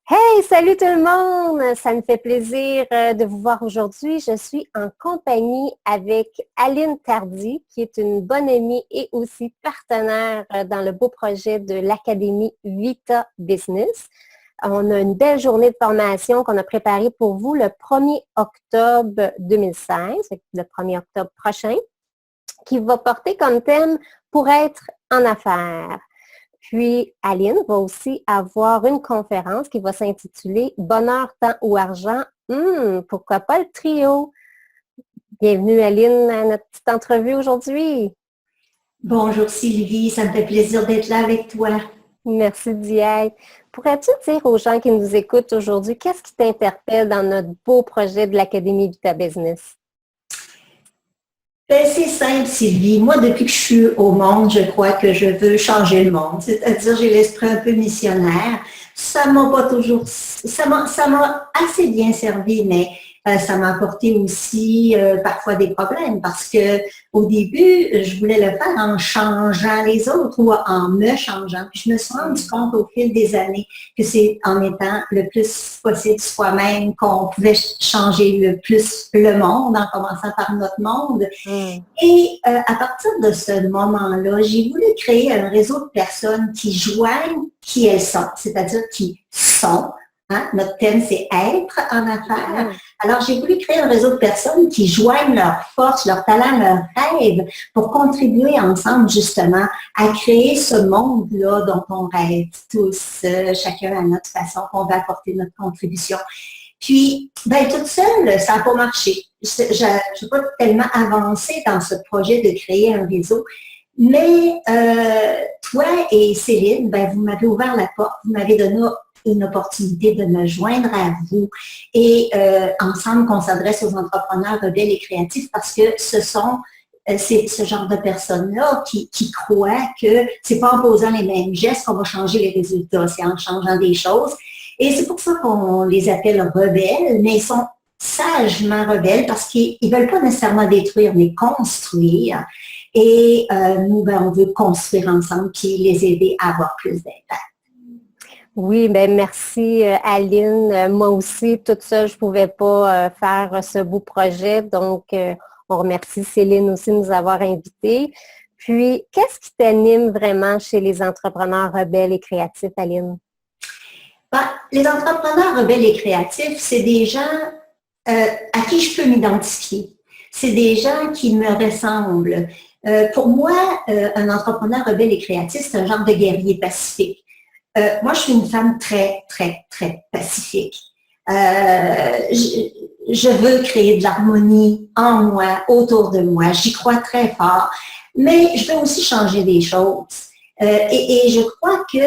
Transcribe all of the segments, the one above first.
Hey, salut tout le monde! Ça me fait plaisir de vous voir aujourd'hui. Je suis en compagnie avec Aline Tardy, qui est une bonne amie et aussi partenaire dans le beau projet de l'Académie Vita Business. On a une belle journée de formation qu'on a préparée pour vous le 1er octobre 2016, le 1er octobre prochain, qui va porter comme thème pour être en affaires. Puis, Aline va aussi avoir une conférence qui va s'intituler Bonheur, temps ou argent. Pourquoi pas le trio? Bienvenue, Aline, à notre petite entrevue aujourd'hui. Bonjour Sylvie, ça me fait plaisir d'être là avec toi. Merci d'y être. Pourrais-tu dire aux gens qui nous écoutent aujourd'hui, qu'est-ce qui t'interpelle dans notre beau projet de l'Académie Vita Business? C'est simple Sylvie, moi depuis que je suis au monde, je crois que je veux changer le monde, c'est-à-dire j'ai l'esprit un peu missionnaire. Ça m'a pas toujours, ça m'a assez bien servi, mais ça m'a apporté aussi parfois des problèmes parce que au début, je voulais le faire en changeant les autres ou en me changeant. Puis je me suis rendu compte au fil des années que c'est en étant le plus possible soi-même qu'on pouvait changer le plus le monde, en commençant par notre monde. Mm. Et à partir de ce moment-là, j'ai voulu créer un réseau de personnes qui joignent qui elles sont, c'est-à-dire qui sont. Hein? Notre thème, c'est être en affaires. Alors, j'ai voulu créer un réseau de personnes qui joignent leurs forces, leurs talents, leurs rêves pour contribuer ensemble, justement, à créer ce monde-là dont on rêve tous, chacun à notre façon, qu'on va apporter notre contribution. Puis, toute seule, ça n'a pas marché. Je n'ai pas tellement avancé dans ce projet de créer un réseau. Mais toi et Céline, vous m'avez ouvert la porte, vous m'avez donné une opportunité de me joindre à vous et ensemble qu'on s'adresse aux entrepreneurs rebelles et créatifs parce que c'est ce genre de personnes-là qui croient que c'est pas en posant les mêmes gestes qu'on va changer les résultats, c'est en changeant des choses. Et c'est pour ça qu'on les appelle rebelles, mais ils sont sagement rebelles parce qu'ils ne veulent pas nécessairement détruire, mais construire. Et nous, on veut construire ensemble puis les aider à avoir plus d'impact. Oui, bien merci Aline. Moi aussi, toute seule, je ne pouvais pas faire ce beau projet. Donc, on remercie Céline aussi de nous avoir invités. Puis, qu'est-ce qui t'anime vraiment chez les entrepreneurs rebelles et créatifs, Aline? Les entrepreneurs rebelles et créatifs, c'est des gens à qui je peux m'identifier. C'est des gens qui me ressemblent. Pour moi, un entrepreneur rebelle et créatif, c'est un genre de guerrier pacifique. Moi, je suis une femme très, très, très pacifique. Je veux créer de l'harmonie en moi, autour de moi. J'y crois très fort. Mais je veux aussi changer des choses. Et je crois que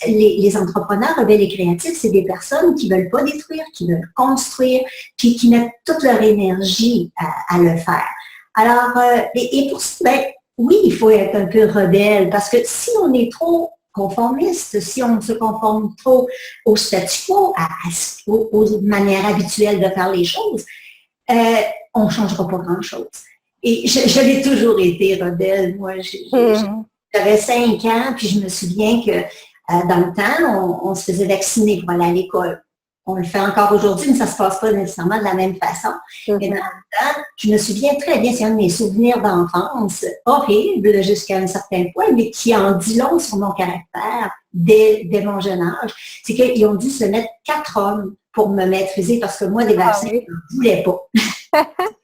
les entrepreneurs rebelles et créatifs, c'est des personnes qui ne veulent pas détruire, qui veulent construire, puis qui mettent toute leur énergie à le faire. Alors, et pour ça, oui, il faut être un peu rebelle, parce que si on est trop conformiste, si on se conforme trop au statu quo, aux manières habituelles de faire les choses, on ne changera pas grand-chose. Et je l'ai toujours été rebelle, moi. J'avais 5 ans, puis je me souviens que dans le temps, on se faisait vacciner pour aller à l'école. On le fait encore aujourd'hui, mais ça ne se passe pas nécessairement de la même façon. Mais dans le temps, je me souviens très bien, c'est un de mes souvenirs d'enfance horrible jusqu'à un certain point, mais qui en dit long sur mon caractère dès mon jeune âge. C'est qu'ils ont dû se mettre 4 hommes pour me maîtriser parce que moi, des vaccins, je n'en voulais pas.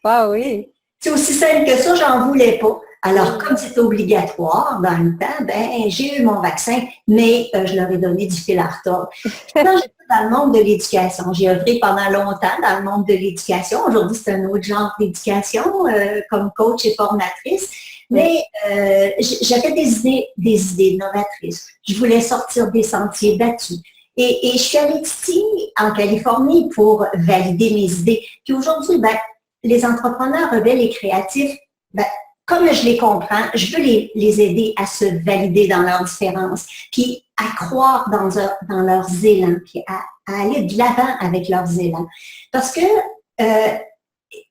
Ah oui. C'est aussi simple que ça, j'en voulais pas. Alors, comme c'est obligatoire dans le temps, j'ai eu mon vaccin, mais je leur ai donné du fil à retordre. Quand j'étais dans le monde de l'éducation, j'ai œuvré pendant longtemps dans le monde de l'éducation. Aujourd'hui, c'est un autre genre d'éducation, comme coach et formatrice. Mais j'avais des idées novatrices. Je voulais sortir des sentiers battus. Et je suis allée ici, en Californie, pour valider mes idées. Puis aujourd'hui, les entrepreneurs rebelles et créatifs, comme je les comprends, je veux les aider à se valider dans leurs différences, puis à croire dans leurs élans, puis à aller de l'avant avec leurs élans. Parce que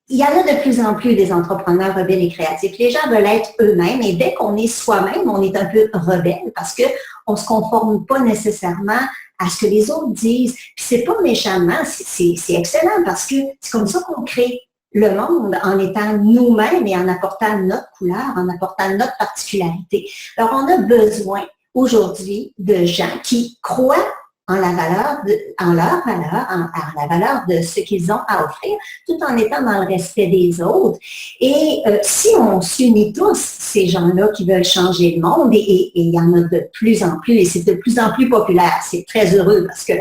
il y en a de plus en plus des entrepreneurs rebelles et créatifs. Les gens veulent être eux-mêmes et dès qu'on est soi-même, on est un peu rebelle parce qu'on ne se conforme pas nécessairement à ce que les autres disent. Puis c'est pas méchamment, c'est excellent parce que c'est comme ça qu'on crée le monde en étant nous-mêmes et en apportant notre couleur, en apportant notre particularité. Alors, on a besoin aujourd'hui de gens qui croient en la valeur, en leur valeur, en la valeur de ce qu'ils ont à offrir, tout en étant dans le respect des autres. Et si on s'unit tous, ces gens-là qui veulent changer le monde, et il y en a de plus en plus, et c'est de plus en plus populaire, c'est très heureux parce que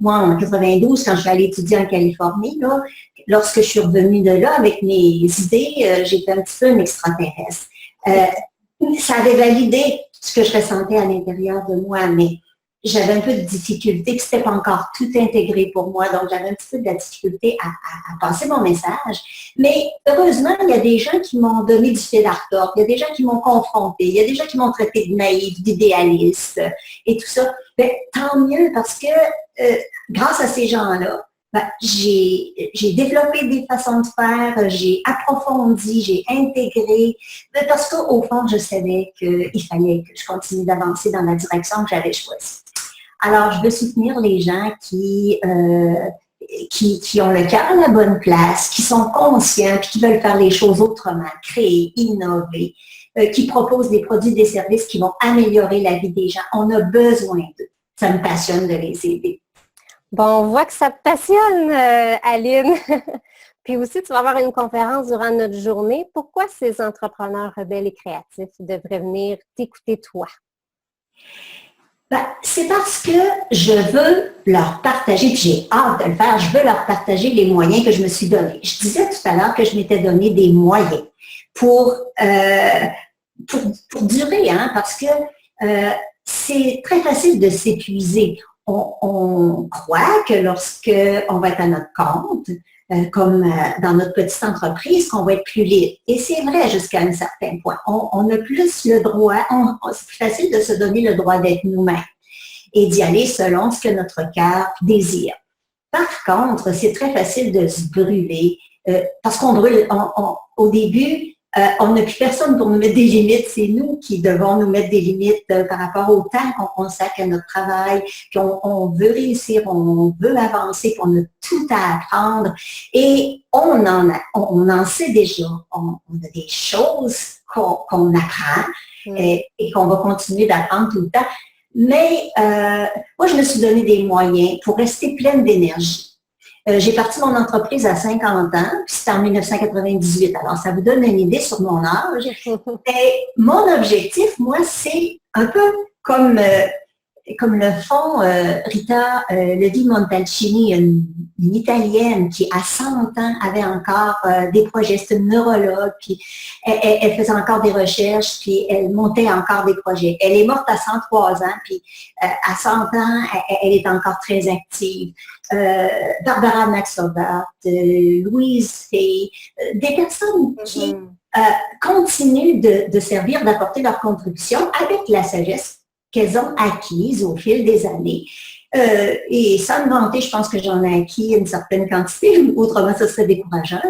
moi, en 92, quand je suis allée étudier en Californie, là, lorsque je suis revenue de là avec mes idées, j'étais un petit peu une extraterrestre. Ça avait validé ce que je ressentais à l'intérieur de moi, mais j'avais un peu de difficulté, que c'était pas encore tout intégré pour moi, donc j'avais un petit peu de la difficulté à passer mon message. Mais heureusement, il y a des gens qui m'ont donné du fil à retordre, il y a des gens qui m'ont confronté, il y a des gens qui m'ont traité de naïve, d'idéaliste et tout ça. Ben, tant mieux, parce que grâce à ces gens-là, ben, j'ai développé des façons de faire, j'ai approfondi, j'ai intégré, parce qu'au fond, je savais qu'il fallait que je continue d'avancer dans la direction que j'avais choisie. Alors, je veux soutenir les gens qui ont le cœur à la bonne place, qui sont conscients, puis qui veulent faire les choses autrement, créer, innover, qui proposent des produits, des services qui vont améliorer la vie des gens. On a besoin d'eux. Ça me passionne de les aider. Bon, on voit que ça te passionne, Aline. Puis aussi, tu vas avoir une conférence durant notre journée. Pourquoi ces entrepreneurs rebelles et créatifs devraient venir t'écouter toi? Ben, c'est parce que je veux leur partager, puis j'ai hâte de le faire, je veux leur partager les moyens que je me suis donnés. Je disais tout à l'heure que je m'étais donné des moyens pour durer, hein, parce que c'est très facile de s'épuiser. On croit que lorsqu'on va être à notre compte, comme dans notre petite entreprise, qu'on va être plus libre. Et c'est vrai jusqu'à un certain point. On a plus le droit, c'est plus facile de se donner le droit d'être nous-mêmes et d'y aller selon ce que notre cœur désire. Par contre, c'est très facile de se brûler parce qu'on brûle. Au début, on n'a plus personne pour nous mettre des limites. C'est nous qui devons nous mettre des limites par rapport au temps qu'on consacre à notre travail, qu'on veut réussir, on veut avancer, qu'on a tout à apprendre. Et on en sait déjà. On a des choses qu'on apprend et qu'on va continuer d'apprendre tout le temps. Mais moi, je me suis donné des moyens pour rester pleine d'énergie. J'ai parti mon entreprise à 50 ans, puis c'était en 1998. Alors, ça vous donne une idée sur mon âge. Et mon objectif, moi, c'est un peu comme le font Rita Levi-Montalcini, une Italienne qui, à 100 ans, avait encore des projets. C'est une neurologue, puis elle faisait encore des recherches, puis elle montait encore des projets. Elle est morte à 103 ans, puis à 100 ans, elle est encore très active. Barbara Maxovart, Louise Hay, des personnes qui continuent de servir, d'apporter leur contribution avec la sagesse qu'elles ont acquise au fil des années. Et sans me vanter, je pense que j'en ai acquis une certaine quantité, autrement ça serait décourageant,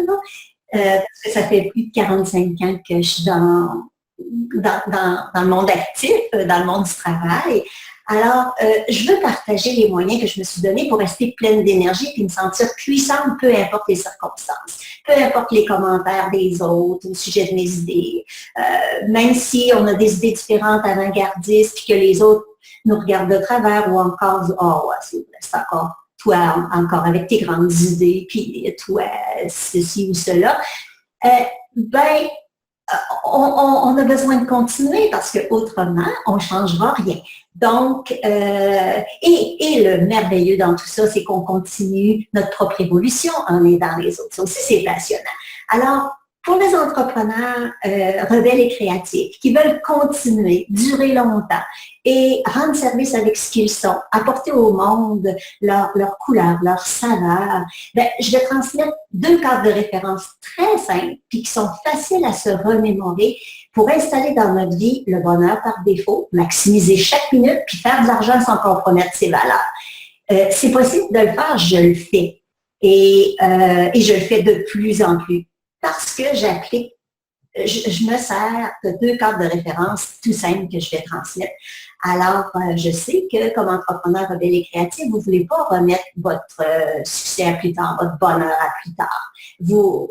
parce que ça fait plus de 45 ans que je suis dans le monde actif, dans le monde du travail. Alors, je veux partager les moyens que je me suis donnés pour rester pleine d'énergie et me sentir puissante, peu importe les circonstances, peu importe les commentaires des autres au sujet de mes idées. Même si on a des idées différentes avant-gardistes puis que les autres nous regardent de travers ou encore « Oh, ouais, c'est encore toi, encore avec tes grandes idées, puis toi, ceci ou cela. » on a besoin de continuer parce qu'autrement, on ne changera rien. Donc, et le merveilleux dans tout ça, c'est qu'on continue notre propre évolution en aidant les autres. Ça aussi, c'est passionnant. Alors, pour les entrepreneurs rebelles et créatifs qui veulent continuer, durer longtemps et rendre service avec ce qu'ils sont, apporter au monde leur couleur, leur saveur, je vais transmettre 2 cadres de référence très simples puis qui sont faciles à se remémorer pour installer dans notre vie le bonheur par défaut, maximiser chaque minute puis faire de l'argent sans compromettre ses valeurs. C'est possible de le faire, je le fais. Et je le fais de plus en plus. Parce que j'applique je me sers de 2 cadres de référence tout simples que je vais transmettre. Alors, je sais que comme entrepreneur rebelle et créatif, vous ne voulez pas remettre votre succès à plus tard, votre bonheur à plus tard. Vous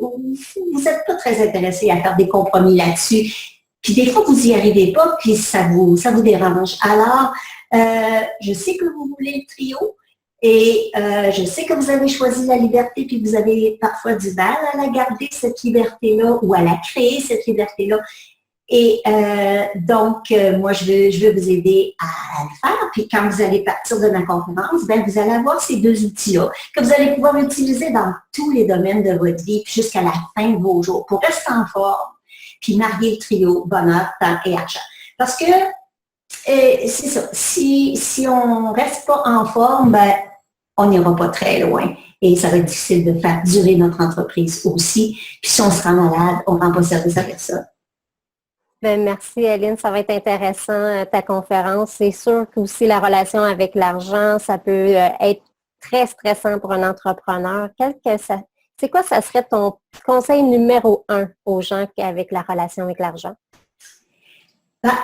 n'êtes pas très intéressé à faire des compromis là-dessus. Puis des fois, vous n'y arrivez pas, puis ça vous dérange. Alors, je sais que vous voulez le trio et je sais que vous avez choisi la liberté, puis vous avez parfois du mal à la garder, cette liberté-là, ou à la créer, cette liberté-là. Et donc, moi, je veux vous aider à le faire. Puis quand vous allez partir de ma conférence, ben, vous allez avoir ces 2 outils-là que vous allez pouvoir utiliser dans tous les domaines de votre vie, puis jusqu'à la fin de vos jours, pour rester en forme, puis marier le trio bonheur, temps et argent. Parce que, c'est ça, si on ne reste pas en forme, ben, on n'ira pas très loin. Et ça va être difficile de faire durer notre entreprise aussi. Puis si on se rend malade, on ne rend pas service à personne. Ben, merci Aline, ça va être intéressant ta conférence. C'est sûr que aussi la relation avec l'argent, ça peut être très stressant pour un entrepreneur. C'est quoi, ça serait ton conseil numéro 1 aux gens avec la relation avec l'argent? Ben,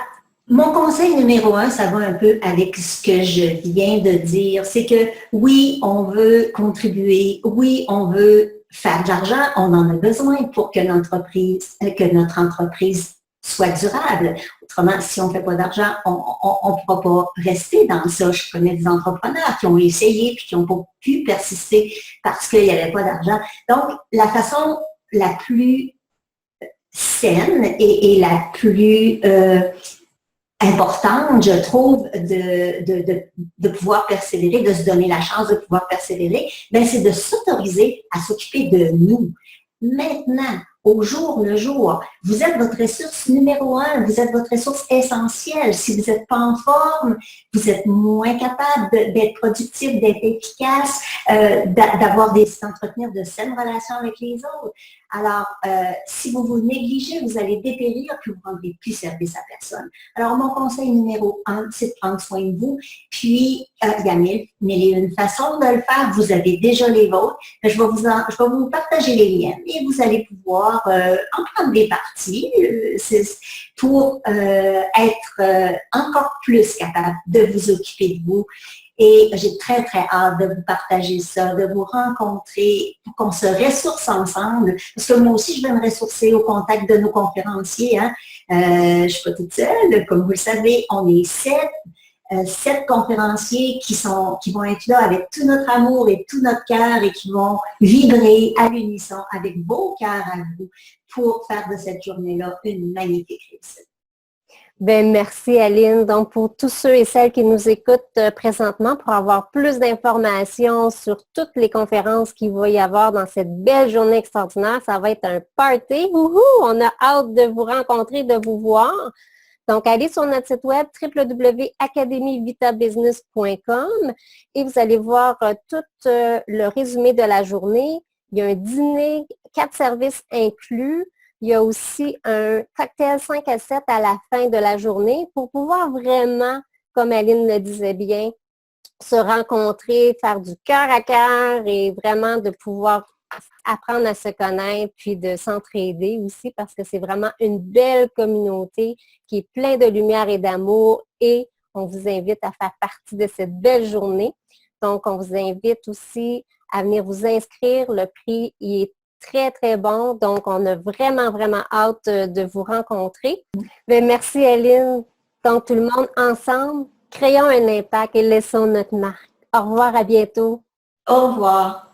mon conseil numéro 1, ça va un peu avec ce que je viens de dire. C'est que oui, on veut contribuer, oui, on veut faire de l'argent, on en a besoin pour que notre entreprise soit durable. Autrement, si on ne fait pas d'argent, on ne pourra pas rester dans ça. Je connais des entrepreneurs qui ont essayé puis qui n'ont pas pu persister parce qu'il n'y avait pas d'argent. Donc, la façon la plus saine et la plus importante, je trouve, de pouvoir persévérer, de se donner la chance de pouvoir persévérer, ben, c'est de s'autoriser à s'occuper de nous. Maintenant, au jour le jour, vous êtes votre ressource numéro 1, vous êtes votre ressource essentielle. Si vous n'êtes pas en forme, vous êtes moins capable d'être productif, d'être efficace, d'entretenir de saines relations avec les autres. Alors, si vous vous négligez, vous allez dépérir puis vous ne rendrez plus service à personne. Alors, mon conseil numéro 1, c'est de prendre soin de vous. Puis, il y a mille et une façons de le faire. Vous avez déjà les vôtres. Je vais vous partager les liens et vous allez pouvoir en prendre des parties pour être encore plus capable de vous occuper de vous. Et j'ai très, très hâte de vous partager ça, de vous rencontrer, pour qu'on se ressource ensemble. Parce que moi aussi, je vais me ressourcer au contact de nos conférenciers. Hein. Je ne suis pas toute seule. Comme vous le savez, on est 7 conférenciers qui vont être là avec tout notre amour et tout notre cœur et qui vont vibrer à l'unisson avec vos cœurs à vous pour faire de cette journée-là une magnifique réussite. Ben, merci Aline. Donc, pour tous ceux et celles qui nous écoutent présentement, pour avoir plus d'informations sur toutes les conférences qu'il va y avoir dans cette belle journée extraordinaire, ça va être un party. Wouhou! On a hâte de vous rencontrer, de vous voir. Donc, allez sur notre site web www.academyvitabusiness.com et vous allez voir tout le résumé de la journée. Il y a un dîner, 4 services inclus. Il y a aussi un cocktail 5 à 7 à la fin de la journée pour pouvoir vraiment, comme Aline le disait bien, se rencontrer, faire du cœur à cœur et vraiment de pouvoir apprendre à se connaître puis de s'entraider aussi parce que c'est vraiment une belle communauté qui est pleine de lumière et d'amour et on vous invite à faire partie de cette belle journée. Donc, on vous invite aussi à venir vous inscrire. Le prix il est très, très bon. Donc, on a vraiment, vraiment hâte de vous rencontrer. Mais merci, Aline. Donc, tout le monde ensemble, créons un impact et laissons notre marque. Au revoir, à bientôt. Au revoir.